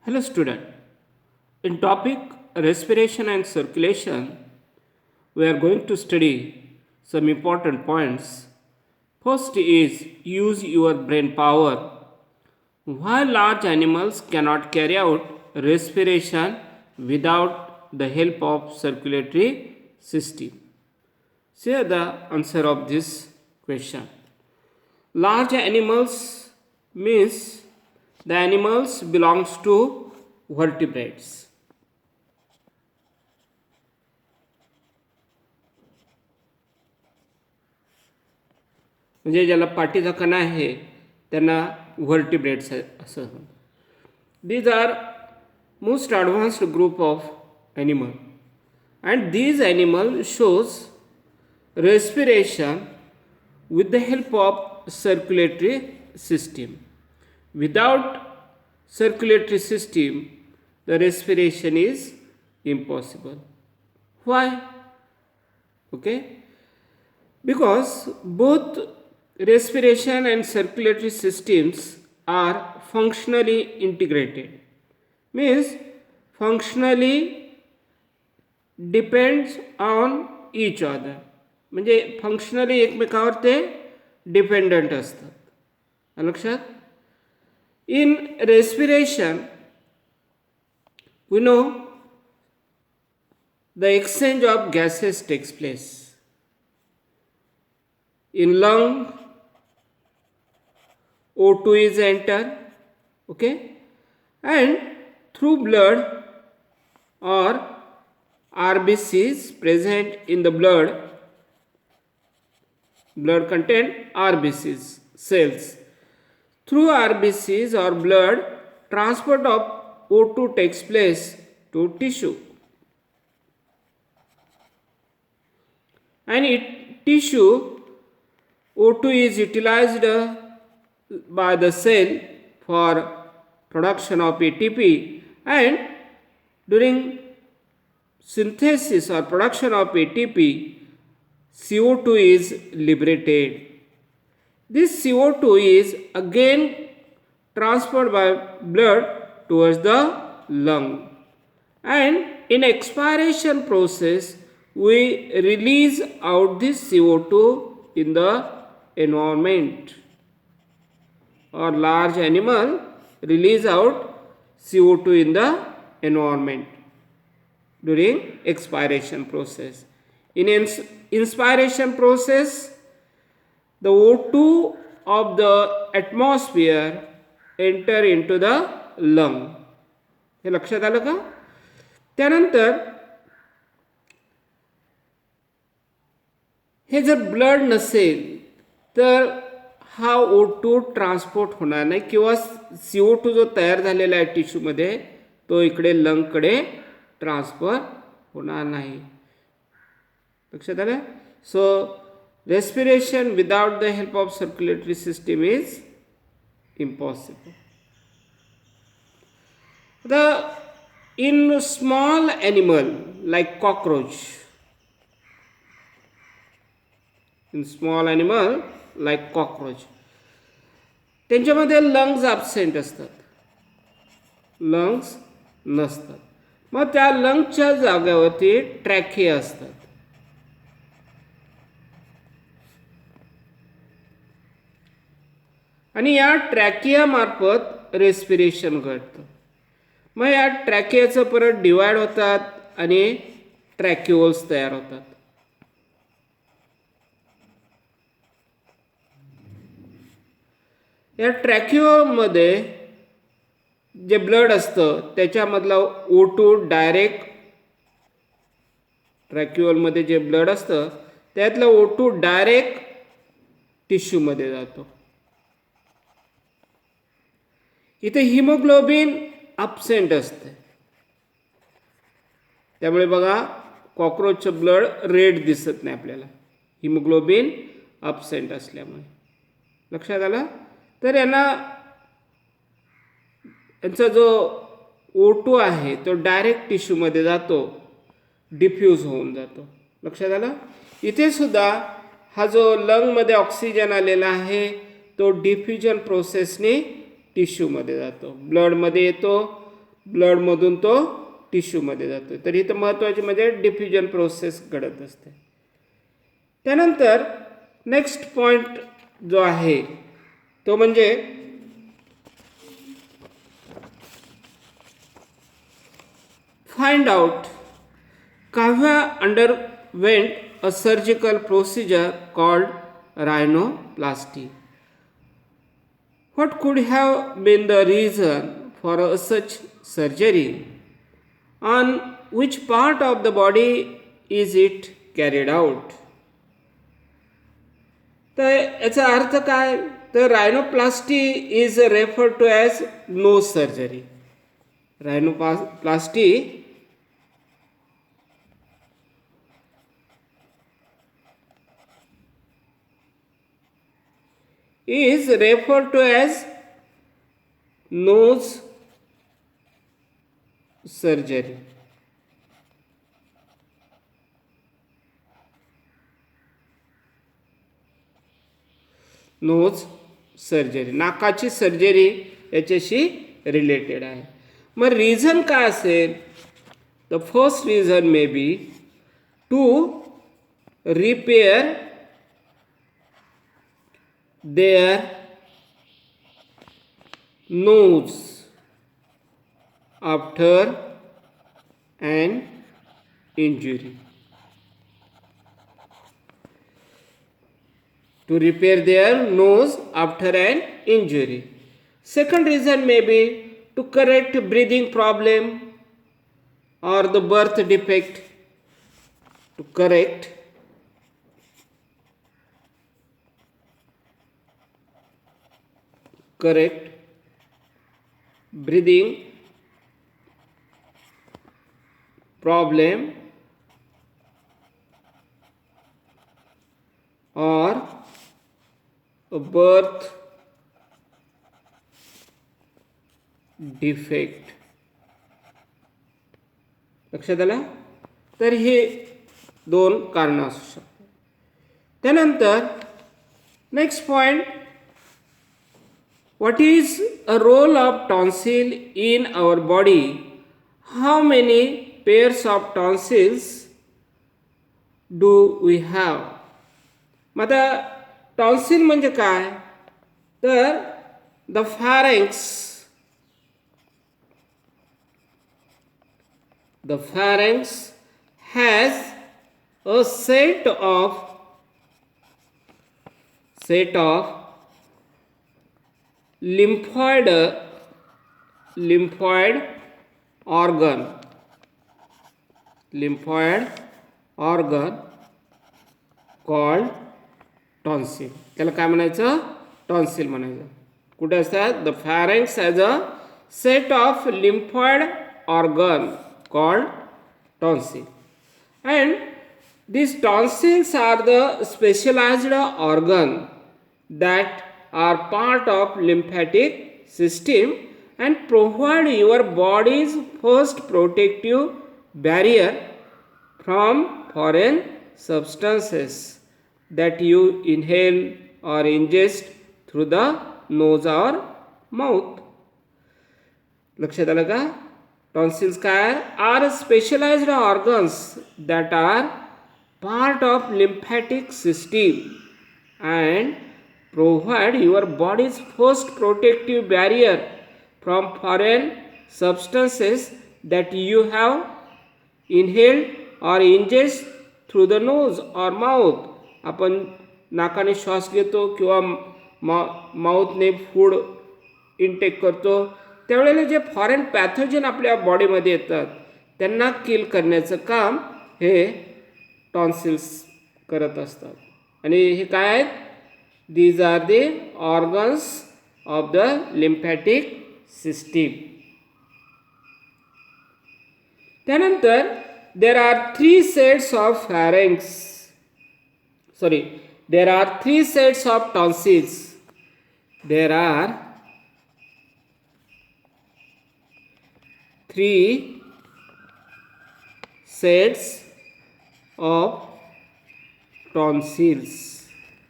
Hello student. In topic respiration and circulation, we are going to study some important points. First is use your brain power. Why large animals cannot carry out respiration without the help of circulatory system? Share the answer of this question. Large animals means the animals belongs to vertebrates. म्हणजे ज्याला पाठीचा कणा आहे त्यांना vertebrates असं. These are most advanced group of animal and these animal shows respiration with the help of circulatory system. Without circulatory system, the respiration is impossible. Why? Okay, because both respiration and circulatory systems are functionally integrated, means functionally depends on each other. म्हणजे functionally एकमेकावर ते dependent असतात. लक्षात. In respiration we know the exchange of gases takes place. In lung O2 is enter, okay, and through blood or RBCs present in the blood contain RBCs cells. Through RBCs or blood, transport of O2 takes place to tissue, and tissue O2 is utilized by the cell for production of ATP, and during synthesis or production of ATP, CO2 is liberated. This CO2 is again transferred by blood towards the lung, and in expiration process we release out this CO2 in the environment, or large animal release out CO2 in the environment during expiration process. In inspiration process, the O2 of the atmosphere enter into the lung. हे लक्षात आलं का? त्यानंतर हे जर blood नसेल तर हा O2 transport होणार नाही, किंवा CO2 जो तयार झालेला आहे टिश्यूमध्ये तो इकडे लंगकडे ट्रान्सफर होणार नाही. लक्षात आलं. सो respiration without the help of circulatory system is impossible. In small animal like cockroach, त्यांच्यामध्ये लंग्स ॲब्सेंट असतात, लंग्स नसतात. मग त्या लंग्सच्या जागेवरती ट्रॅकिया असतात. आणि या ट्रॅकिया मार्फत रेस्पिरेशन घडतं. मग या ट्रॅकियाचं परत डिवाइड होतात आणि ट्रॅक्युअल्स तयार होतात. या ट्रॅक्युअलमध्ये जे ब्लड असतं त्याच्यामधला O2 डायरेक्ट, ट्रॅक्युअलमध्ये जे ब्लड असतं त्यातलं O2 डायरेक्ट टिश्यूमध्ये जातो. इथे हिमोग्लोबिन ॲब्सेंट असते, त्यामुळे बघा कॉक्रोचचं ब्लड रेड दिसत नाही आपल्याला, हिमोग्लोबिन ॲब्सेंट असल्यामुळे. लक्षात आलं. तर यांचा जो O2 आहे तो डायरेक्ट टिश्यूमध्ये जातो, डिफ्यूज होऊन जातो. लक्षात आलं. इथे सुद्धा हा जो लंगमध्ये ऑक्सिजन आलेला आहे तो डिफ्युजन प्रोसेसने टिश्यूमध्ये जातो, ब्लडमध्ये येतो, ब्लडमधून तो टिश्यूमध्ये जातो. तर इथं महत्त्वाची म्हणजे डिफ्युजन प्रोसेस घडत असते. त्यानंतर नेक्स्ट पॉईंट जो आहे तो म्हणजे find out Kavya underwent a surgical procedure called rhinoplasty. What could have been the reason for such surgery? On which part of the body is it carried out? तर याचा अर्थ काय? तर rhinoplasty is referred to as nose surgery. रायनोप्लास्टी is referred to as nose surgery. Nose surgery, नाकाची surgery याच्याशी related आहे. मग रिझन काय असेल? The first reason may be to repair their nose after an injury. To repair their nose after an injury. Second reason may be to correct breathing problem or the birth defect. To correct breathing problem or a birth defect. लक्षात आलं? तर हे दोन कारण असू शकतात. त्यानंतर next point, what is a role of tonsil in our body? How many pairs of tonsils do we have? Mug tonsil म्हणजे काय? तर the pharynx has a set of lymphoid organ called tonsil. त्याला काय म्हणायचं? Tonsil म्हणायचं. कुठे असतात? The pharynx has a set of lymphoid organ called tonsil, and these tonsils are the specialized organ that are part of lymphatic system and provide your body's first protective barrier from foreign substances that you inhale or ingest through the nose or mouth. लक्षात आलं का? Tonsils काय? Are specialized organs that are part of lymphatic system and provide your body's first protective barrier from foreign substances that you have inhaled or ingest through the nose or mouth. आपण नाकाने श्वास घेतो किंवा माउथने food intake करतो, त्यावेळेला जे foreign pathogen आपल्या बॉडीमध्ये येतात त्यांना किल करण्याचं काम हे टॉन्सिल्स करत असतात. आणि हे काय आहेत? These are the organs of the lymphatic system. त्यानंतर there are three sets of tonsils. There are three sets of tonsils.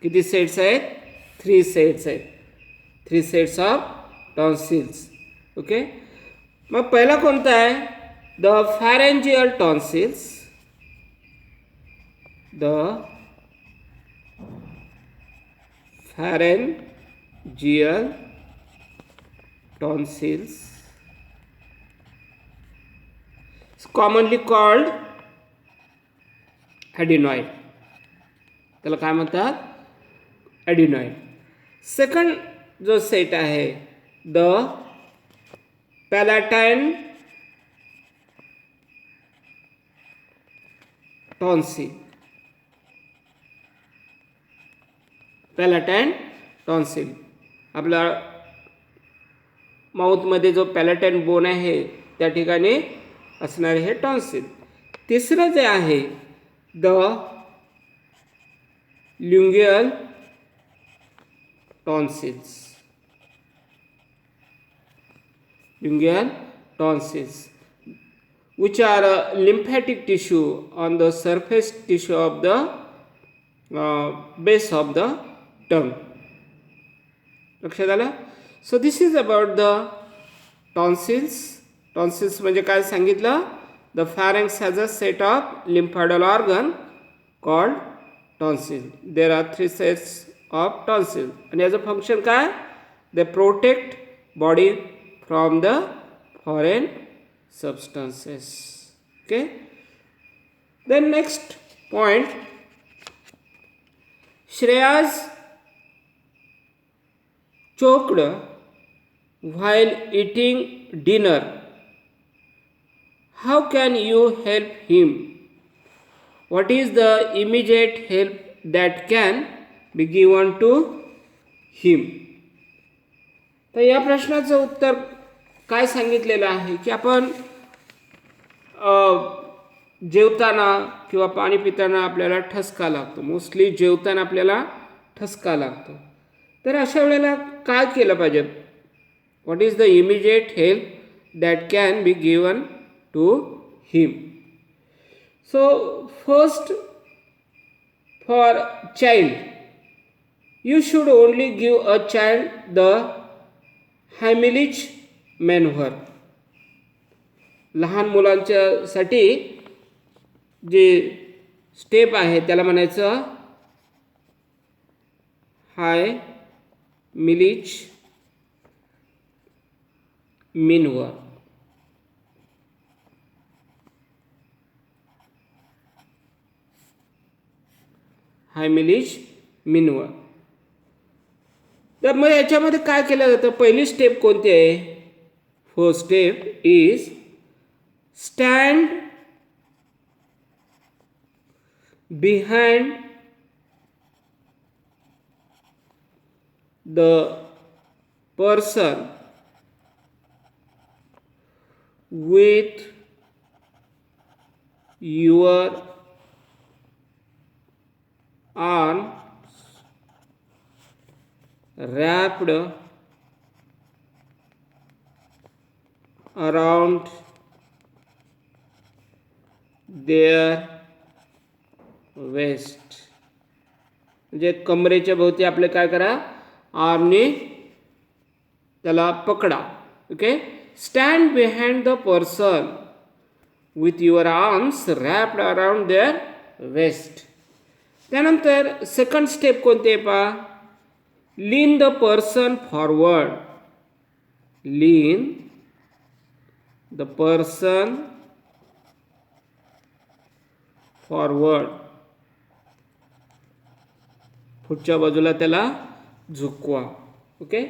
किती सेट्स आहेत? 3 सेट्स आहेत. 3 सेट्स ऑफ टॉन्सिल्स. ओके. मग पहिला कोणता आहे? The pharyngeal tonsils. The pharyngeal tonsils is commonly called adenoid. त्याला काय म्हणतात? ॲडिनॉइड. सेकंड जो सेट आहे the palatine tonsil. Palatine tonsil आपला माउथमध्ये जो पॅलाटाईन बोन आहे त्या ठिकाणी असणारे हे टॉन्सिल. तिसरं जे आहे the lingual tonsils. Lingual tonsils, which are a lymphatic tissue on the surface tissue of the base of the tongue. लक्षात आलं? So this is about the tonsils. Tonsils म्हणजे काय सांगितलं? The pharynx has a set of lymphatic organ called tonsil. There are 3 sets of tonsils. आणि याचं function काय? They protect body from the foreign substances. Okay. Then next point, Shreya's choked while eating dinner. How can you help him? What is the immediate help that can be given to him? तर या प्रश्नाचं उत्तर काय सांगितलेलं आहे की आपण जेवताना किंवा पाणी पिताना आपल्याला ठसका लागतो. मोस्टली जेवताना आपल्याला ठसका लागतो. तर अशा वेळेला काय केलं पाहिजे? What is the immediate help that can be given to him? So first, for child you should only give a child the Heimlich maneuver. लहान मुलांच्यासाठी जे स्टेप आहे त्याला म्हणायचं Heimlich maneuver. Heimlich maneuver. तर मग याच्यामध्ये काय केलं जातं? पहिली स्टेप कोणती आहे? First step is stand behind the person with your arm wrapped around their waist. म्हणजे कमरेच्या भोवती आपले काय करा? आर्मने त्याला पकडा. Okay. Stand behind the person with your arms wrapped around their waist. त्यानंतर सेकंड स्टेप कोणती आहे पहा? Lean the person forward. Lean the person forward. पुढच्या बाजूला त्याला झुकवा. ओके.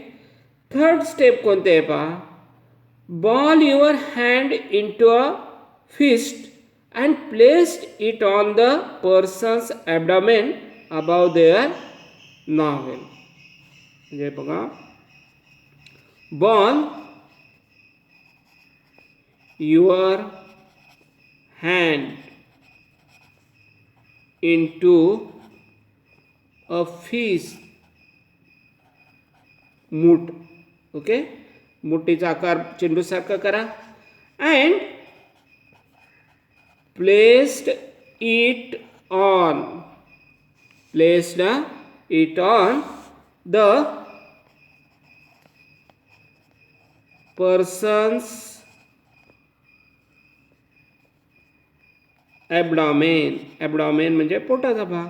थर्ड स्टेप कोणते आहे पहा? Ball your hand into a fist and place it on the person's abdomen above their navel. म्हणजे बघा, ball your hand into a fist. मूठ. Okay. मुठीचा आकार चेंडूसारखा करा. And placed it on the person's abdomen. Abdomen म्हणजे पोटाचा भाग.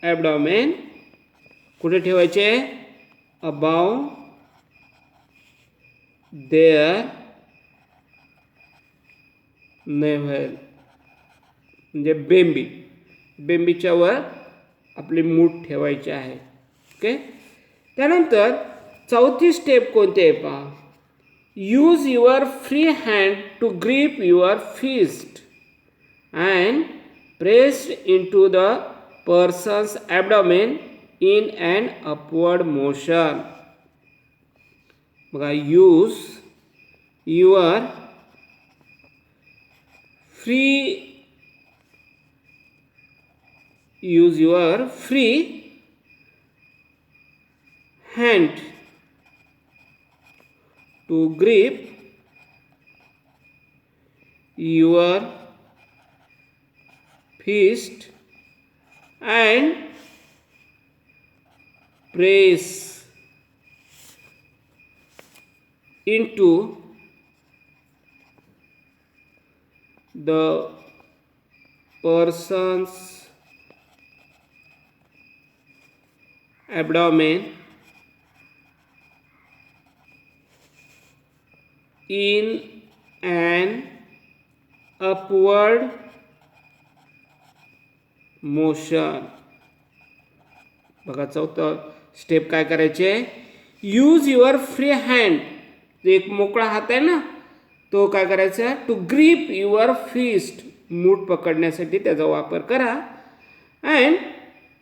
ॲबडॉमेन कुठे ठेवायचे? अबाव देअर नेव्हल म्हणजे बेंबी. बेंबीच्या वर आपली मूठ ठेवायची आहे. ओके. त्यानंतर चौथी स्टेप कोणती आहे पहा. Use your free hand to grip your fist and pressed into the person's abdomen in an upward motion. बघा, use your free hand to grip your fist and press into the person's abdomen in an upward motion. बघा, चौथं step काय करायचे. Use your free hand. एक मोकळा हात आहे ना, तो काय करायचा. To grip your fist. मूठ पकडण्यासाठी त्याचा वापर करा. And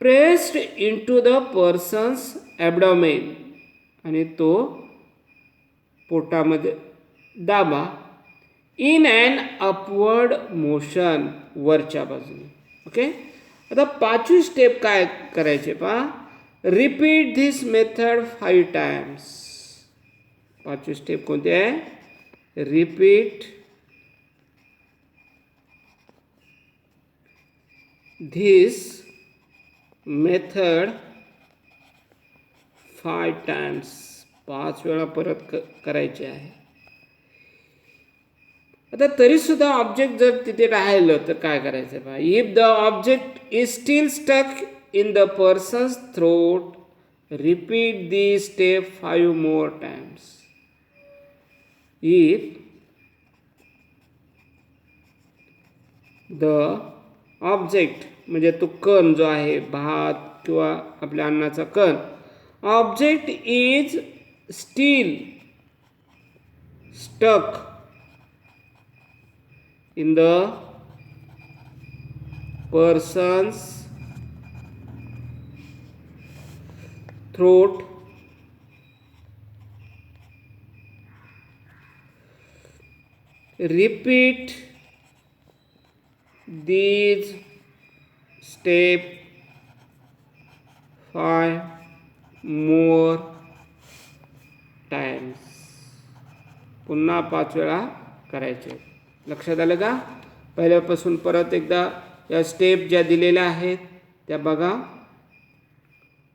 pressed into the person's abdomen. आणि तो पोटामध्ये दाबा. In and upward motion. वरच्या बाजूने. ओके. आता पाचवी स्टेप काय करायचे पहा. Repeat this method 5 times. पाचवी स्टेप कोणती आहे. Repeat this method 5 times. 5 वेळा परत करायचे आहे. आता तरी सुद्धा ऑब्जेक्ट जर तिथे राहिलं तर काय करायचं पहा. If the object is still stuck in the person's throat, repeat the step 5 more times. If the object म्हणजे तो कण जो आहे, भात किंवा आपल्या अन्नाचा कण, object is still stuck in the person's throat, repeat these step 5 more times. पुन्हा 5 वेळा करायचे. लक्षात आलं का. पहिल्यापासून परत एकदा या स्टेप ज्या दिलेल्या आहेत त्या बघा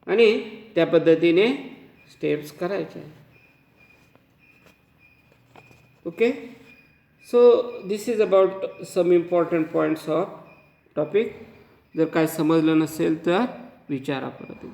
आणि त्या पद्धतीने स्टेप्स करायचे. Okay. So this is about some important points of topic. जर काय समजलं नसेल तर विचारा परत.